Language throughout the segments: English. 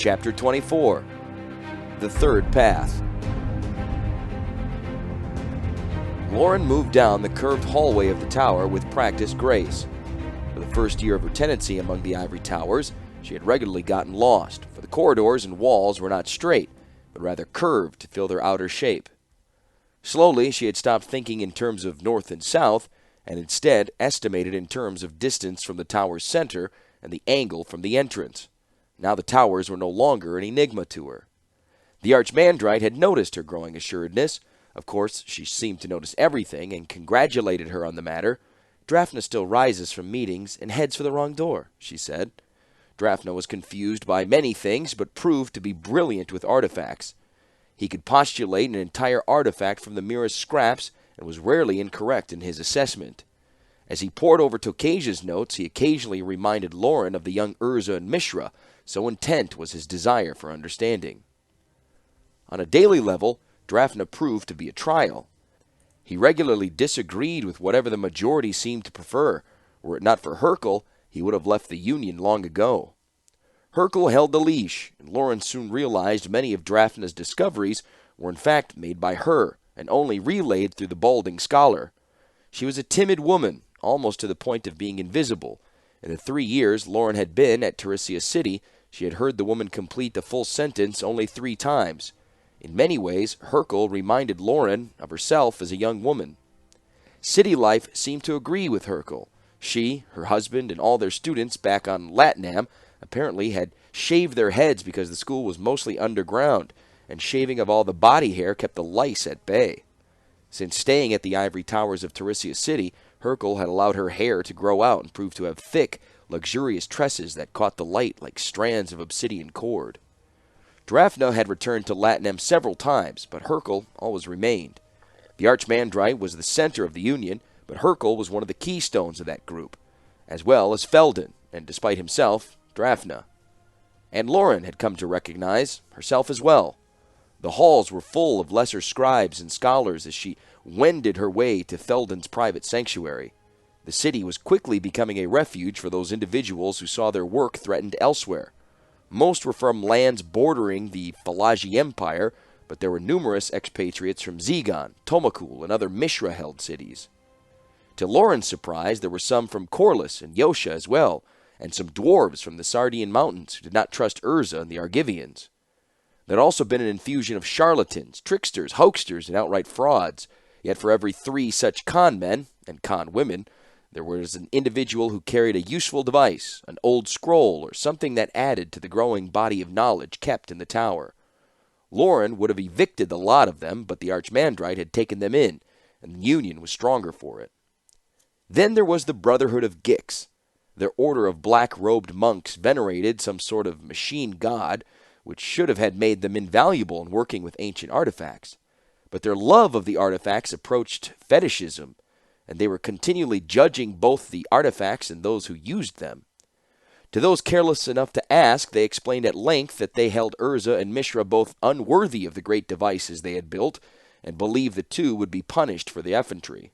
Chapter 24, The Third Path. Lauren moved down the curved hallway of the tower with practiced grace. For the first year of her tenancy among the ivory towers, she had regularly gotten lost, for the corridors and walls were not straight, but rather curved to fill their outer shape. Slowly, she had stopped thinking in terms of north and south, and instead estimated in terms of distance from the tower's center and the angle from the entrance. Now the towers were no longer an enigma to her. The Archmandrite had noticed her growing assuredness. Of course, she seemed to notice everything and congratulated her on the matter. "Drafna still rises from meetings and heads for the wrong door," she said. Drafna was confused by many things, but proved to be brilliant with artifacts. He could postulate an entire artifact from the merest scraps and was rarely incorrect in his assessment. As he pored over Tokasia's notes, he occasionally reminded Lauren of the young Urza and Mishra, so intent was his desire for understanding. On a daily level, Drafna proved to be a trial. He regularly disagreed with whatever the majority seemed to prefer. Were it not for Hercule, he would have left the Union long ago. Hercule held the leash, and Lauren soon realized many of Drafna's discoveries were in fact made by her, and only relayed through the balding scholar. She was a timid woman, almost to the point of being invisible. In the 3 years Lauren had been at Teresia City, she had heard the woman complete a full sentence only 3 times. In many ways, Hercule reminded Lauren of herself as a young woman. City life seemed to agree with Hercule. She, her husband, and all their students back on Latinam apparently had shaved their heads because the school was mostly underground, and shaving of all the body hair kept the lice at bay. Since staying at the ivory towers of Teresia City, Hercule had allowed her hair to grow out and proved to have thick, luxurious tresses that caught the light like strands of obsidian cord. Drafna had returned to Latinam several times, but Hercule always remained. The Archmandrite was the center of the Union, but Hercule was one of the keystones of that group, as well as Felden, and despite himself, Drafna. And Lauren had come to recognize herself as well. The halls were full of lesser scribes and scholars as she wended her way to Felden's private sanctuary. The city was quickly becoming a refuge for those individuals who saw their work threatened elsewhere. Most were from lands bordering the Falagi Empire, but there were numerous expatriates from Zegon, Tomakul, and other Mishra-held cities. To Lauren's surprise, there were some from Corliss and Yosha as well, and some dwarves from the Sardian Mountains who did not trust Urza and the Argivians. There had also been an infusion of charlatans, tricksters, hoaxsters, and outright frauds. Yet for every 3 such con men, and con women, there was an individual who carried a useful device, an old scroll, or something that added to the growing body of knowledge kept in the tower. Lauren would have evicted the lot of them, but the Archmandrite had taken them in, and the Union was stronger for it. Then there was the Brotherhood of Gix. Their order of black-robed monks venerated some sort of machine god, which should have had made them invaluable in working with ancient artifacts. But their love of the artifacts approached fetishism, and they were continually judging both the artifacts and those who used them. To those careless enough to ask, they explained at length that they held Urza and Mishra both unworthy of the great devices they had built, and believed the two would be punished for the effrontery.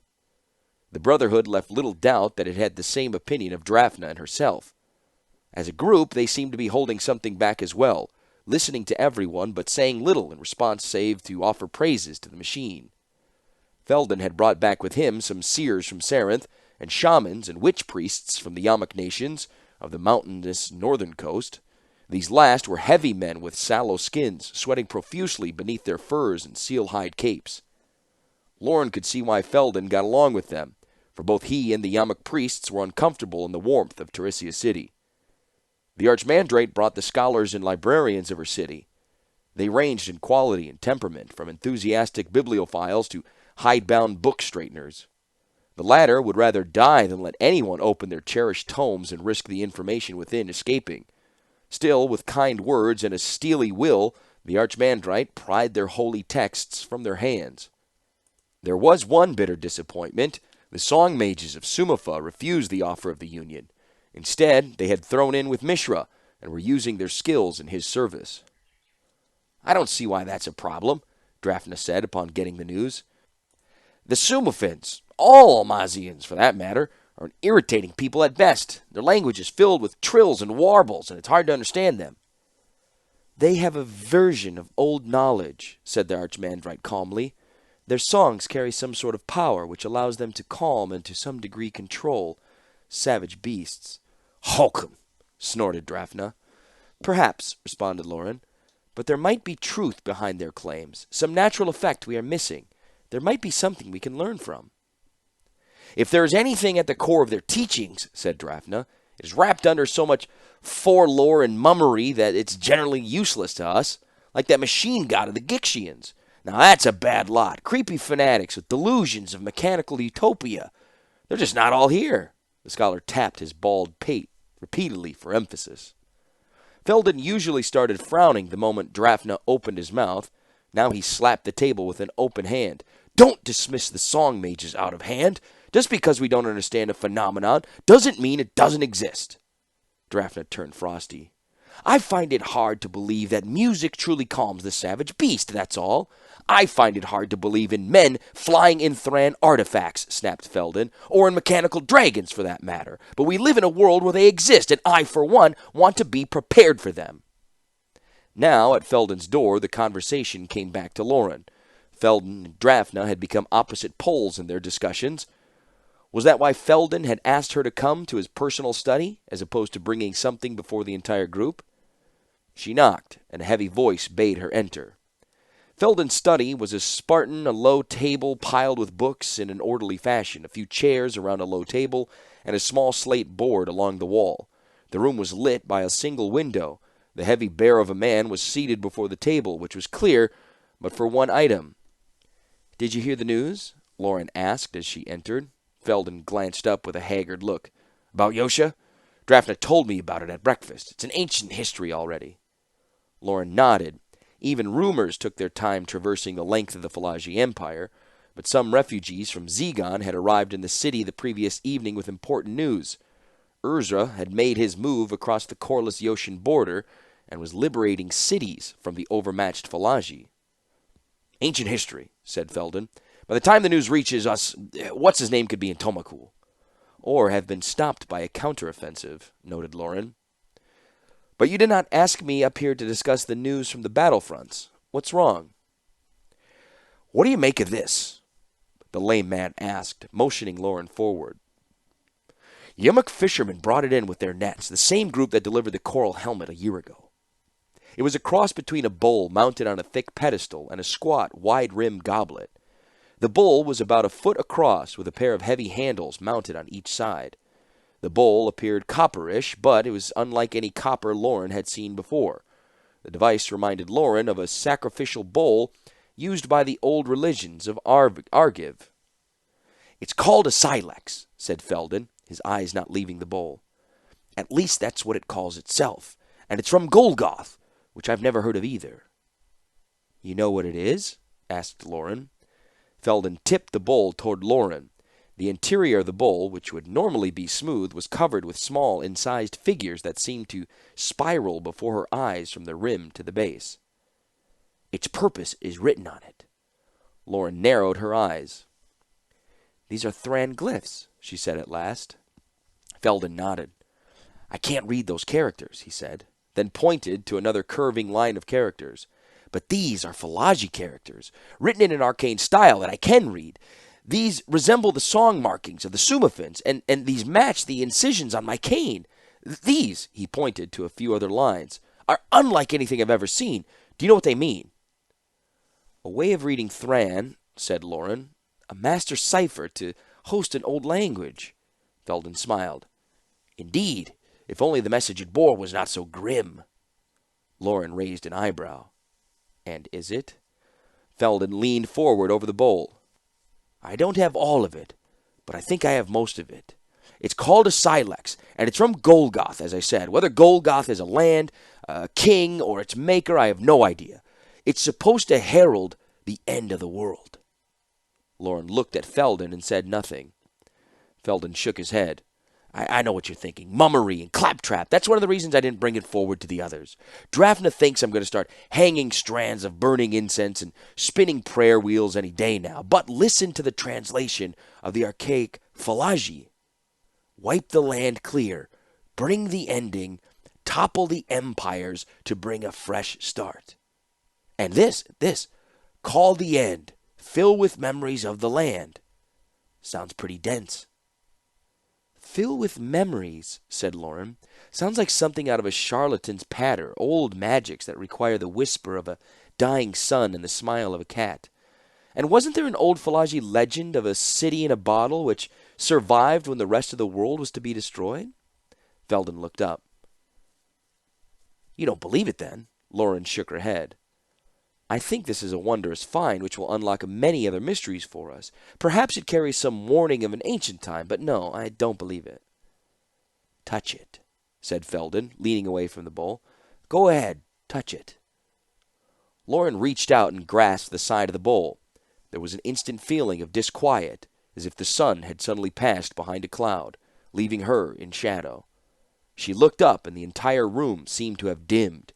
The Brotherhood left little doubt that it had the same opinion of Drafna and herself. As a group, they seemed to be holding something back as well, listening to everyone but saying little in response save to offer praises to the machine. Felden had brought back with him some seers from Sarinth, and shamans and witch priests from the Yamak nations of the mountainous northern coast. These last were heavy men with sallow skins, sweating profusely beneath their furs and seal-hide capes. Lauren could see why Felden got along with them, for both he and the Yamak priests were uncomfortable in the warmth of Teresia City. The Archmandrite brought the scholars and librarians of her city. They ranged in quality and temperament, from enthusiastic bibliophiles to hidebound book straighteners. The latter would rather die than let anyone open their cherished tomes and risk the information within escaping. Still, with kind words and a steely will, the Archmandrite pried their holy texts from their hands. There was one bitter disappointment. The song mages of Sumafa refused the offer of the Union. Instead, they had thrown in with Mishra and were using their skills in his service. "I don't see why that's a problem," Drafna said upon getting the news. "The Sumafins, all Almazians for that matter, are an irritating people at best. Their language is filled with trills and warbles, and it's hard to understand them." They have a version of old knowledge, said the Archmandrite calmly. Their songs carry some sort of power which allows them to calm and to some degree control savage beasts. Holcomb, snorted Drafna. Perhaps, responded Lauren, but there might be truth behind their claims, some natural effect we are missing. There might be something we can learn from. If there is anything at the core of their teachings, said Drafna, it is wrapped under so much forelore and mummery that it's generally useless to us, like that machine god of the Gixians. Now that's a bad lot. Creepy fanatics with delusions of mechanical utopia. They're just not all here. The scholar tapped his bald pate repeatedly for emphasis. Felden usually started frowning the moment Drafna opened his mouth. Now he slapped the table with an open hand. Don't dismiss the song mages out of hand. Just because we don't understand a phenomenon doesn't mean it doesn't exist. Drafna turned frosty. I find it hard to believe that music truly calms the savage beast, that's all. I find it hard to believe in men flying in Thran artifacts, snapped Felden, or in mechanical dragons for that matter. But we live in a world where they exist, and I, for one, want to be prepared for them. Now, at Felden's door, the conversation came back to Lauren. Felden and Drafna had become opposite poles in their discussions. Was that why Felden had asked her to come to his personal study, as opposed to bringing something before the entire group? She knocked, and a heavy voice bade her enter. Felden's study was as Spartan, a low table piled with books in an orderly fashion, a few chairs around a low table, and a small slate board along the wall. The room was lit by a single window. The heavy bear of a man was seated before the table, which was clear, but for one item. Did you hear the news? Lauren asked as she entered. Felden glanced up with a haggard look. About Yosha? Drafna told me about it at breakfast. It's an ancient history already. Lauren nodded. Even rumors took their time traversing the length of the Falaji Empire, but some refugees from Zegon had arrived in the city the previous evening with important news. Urzra had made his move across the Corliss Yoshan border and was liberating cities from the overmatched Falaji. Ancient history, said Felden. By the time the news reaches us, what's-his-name could be in Tomakul. Or have been stopped by a counteroffensive, noted Lauren. But you did not ask me up here to discuss the news from the battlefronts. What's wrong? What do you make of this? The lame man asked, motioning Lauren forward. Yumuk fishermen brought it in with their nets, the same group that delivered the coral helmet a year ago. It was a cross between a bowl mounted on a thick pedestal and a squat, wide-rimmed goblet. The bowl was about a foot across with a pair of heavy handles mounted on each side. The bowl appeared copperish, but it was unlike any copper Lauren had seen before. The device reminded Lauren of a sacrificial bowl used by the old religions of Argiv. It's called a silex, said Felden, his eyes not leaving the bowl. At least that's what it calls itself, and it's from Golgoth, which I've never heard of either. You know what it is? Asked Lauren. Felden tipped the bowl toward Lauren. The interior of the bowl, which would normally be smooth, was covered with small, incised figures that seemed to spiral before her eyes from the rim to the base. Its purpose is written on it. Lauren narrowed her eyes. These are Thran glyphs, she said at last. Felden nodded. I can't read those characters, he said, then pointed to another curving line of characters. But these are Falaji characters, written in an arcane style that I can read. These resemble the song markings of the Sumafins, and these match the incisions on my cane. These, he pointed to a few other lines, are unlike anything I've ever seen. Do you know what they mean? A way of reading Thran, said Lauren. A master cipher to host an old language. Felden smiled. Indeed, if only the message it bore was not so grim. Lauren raised an eyebrow. And is it? Felden leaned forward over the bowl. I don't have all of it, but I think I have most of it. It's called a silex, and it's from Golgoth, as I said. Whether Golgoth is a land, a king, or its maker, I have no idea. It's supposed to herald the end of the world. Lauren looked at Felden and said nothing. Felden shook his head. I know what you're thinking. Mummery and claptrap. That's one of the reasons I didn't bring it forward to the others. Drafna thinks I'm going to start hanging strands of burning incense and spinning prayer wheels any day now. But listen to the translation of the archaic Falaji. Wipe the land clear. Bring the ending. topple the empires to bring a fresh start. And this, call the end, fill with memories of the land. Sounds pretty dense. Fill with memories, said Lauren. Sounds like something out of a charlatan's patter, old magics that require the whisper of a dying sun and the smile of a cat. And wasn't there an old Falaji legend of a city in a bottle which survived when the rest of the world was to be destroyed? Felden looked up. You don't believe it, then? Lauren shook her head. I think this is a wondrous find which will unlock many other mysteries for us. Perhaps it carries some warning of an ancient time, but no, I don't believe it. Touch it, said Felden, leaning away from the bowl. Go ahead, touch it. Lauren reached out and grasped the side of the bowl. There was an instant feeling of disquiet, as if the sun had suddenly passed behind a cloud, leaving her in shadow. She looked up, and the entire room seemed to have dimmed.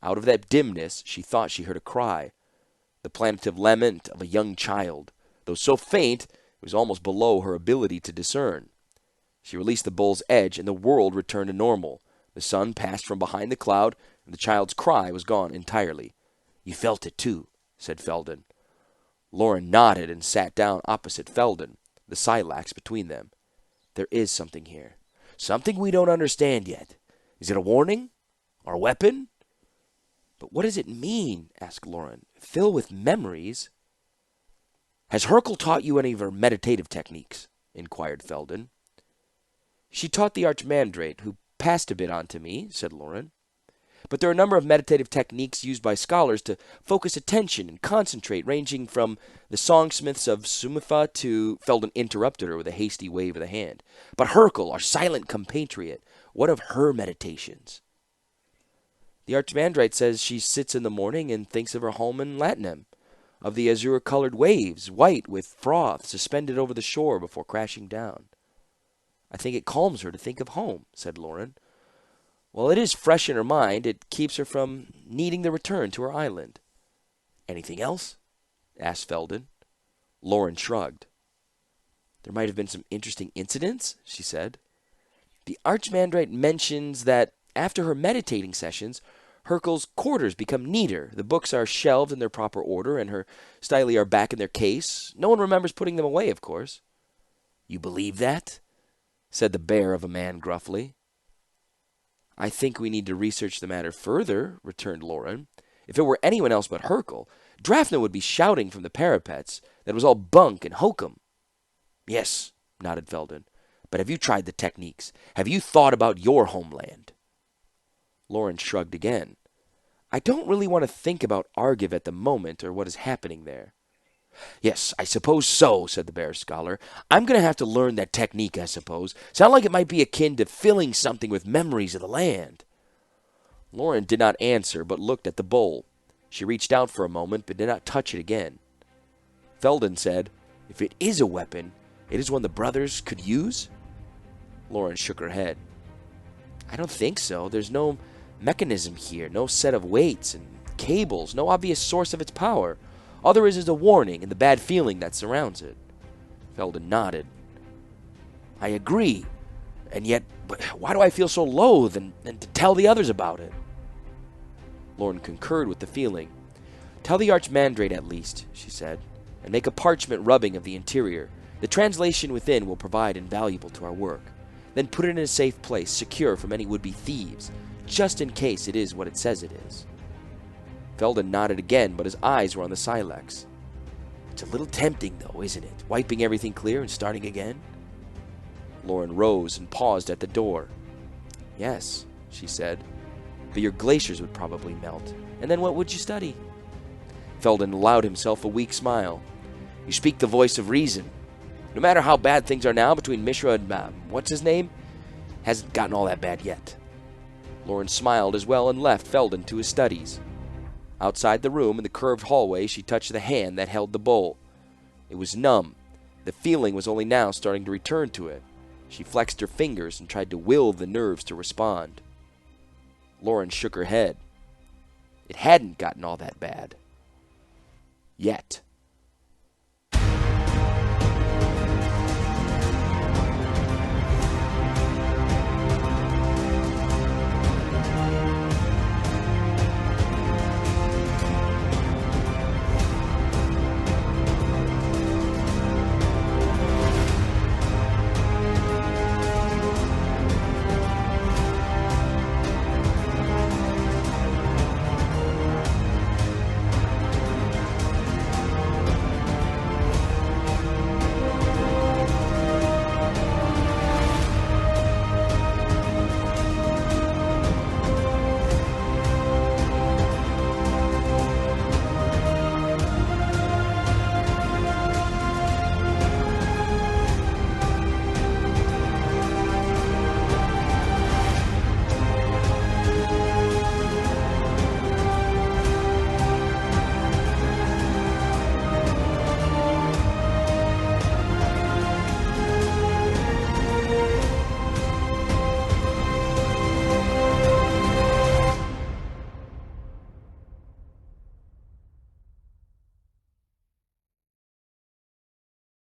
Out of that dimness, she thought she heard a cry, the plaintive lament of a young child, though so faint it was almost below her ability to discern. She released the bowl's edge, and the world returned to normal. The sun passed from behind the cloud, and the child's cry was gone entirely. You felt it, too, said Felden. Lauren nodded and sat down opposite Felden, the silax between them. There is something here. Something we don't understand yet. Is it a warning? Or a weapon? But what does it mean? Asked Lauren. Fill with memories? Has Hercule taught you any of her meditative techniques? Inquired Felden. She taught the Archimandrite, who passed a bit on to me, said Lauren. But there are a number of meditative techniques used by scholars to focus attention and concentrate, ranging from the songsmiths of Sumifa to... Felden interrupted her with a hasty wave of the hand. But Hercule, our silent compatriot, what of her meditations? The Archimandrite says she sits in the morning and thinks of her home in Latinum, of the azure-colored waves, white with froth, suspended over the shore before crashing down. I think it calms her to think of home, said Lauren. While it is fresh in her mind, it keeps her from needing the return to her island. Anything else? Asked Felden. Lauren shrugged. There might have been some interesting incidents, she said. The Archimandrite mentions that after her meditating sessions, Hercule's quarters become neater. The books are shelved in their proper order, and her styli are back in their case. No one remembers putting them away, of course. You believe that? Said the bear of a man gruffly. I think we need to research the matter further, returned Lauren. If it were anyone else but Hercule, Draphna would be shouting from the parapets that it was all bunk and hokum. Yes, nodded Felden. But have you tried the techniques? Have you thought about your homeland? Lauren shrugged again. I don't really want to think about Argiv at the moment or what is happening there. Yes, I suppose so, said the bear scholar. I'm going to have to learn that technique, I suppose. Sound like it might be akin to filling something with memories of the land. Lauren did not answer, but looked at the bowl. She reached out for a moment, but did not touch it again. Felden said, If it is a weapon, it is one the brothers could use? Lauren shook her head. I don't think so. There's no mechanism here, no set of weights and cables, no obvious source of its power. All there is a warning and the bad feeling that surrounds it. Felden nodded. I agree. And yet, why do I feel so loath and to tell the others about it? Lauren concurred with the feeling. Tell the Archimandrite at least, she said, and make a parchment rubbing of the interior. The translation within will provide invaluable to our work. Then put it in a safe place, secure from any would-be thieves, just in case it is what it says it is. Felden nodded again, but his eyes were on the silex. It's a little tempting, though, isn't it? Wiping everything clear and starting again? Lauren rose and paused at the door. Yes, she said, but your glaciers would probably melt. And then what would you study? Felden allowed himself a weak smile. You speak the voice of reason. No matter how bad things are now between Mishra and, what's his name? Hasn't gotten all that bad yet. Lauren smiled as well and left Felden to his studies. Outside the room, in the curved hallway, she touched the hand that held the bowl. It was numb. The feeling was only now starting to return to it. She flexed her fingers and tried to will the nerves to respond. Lauren shook her head. It hadn't gotten all that bad. Yet.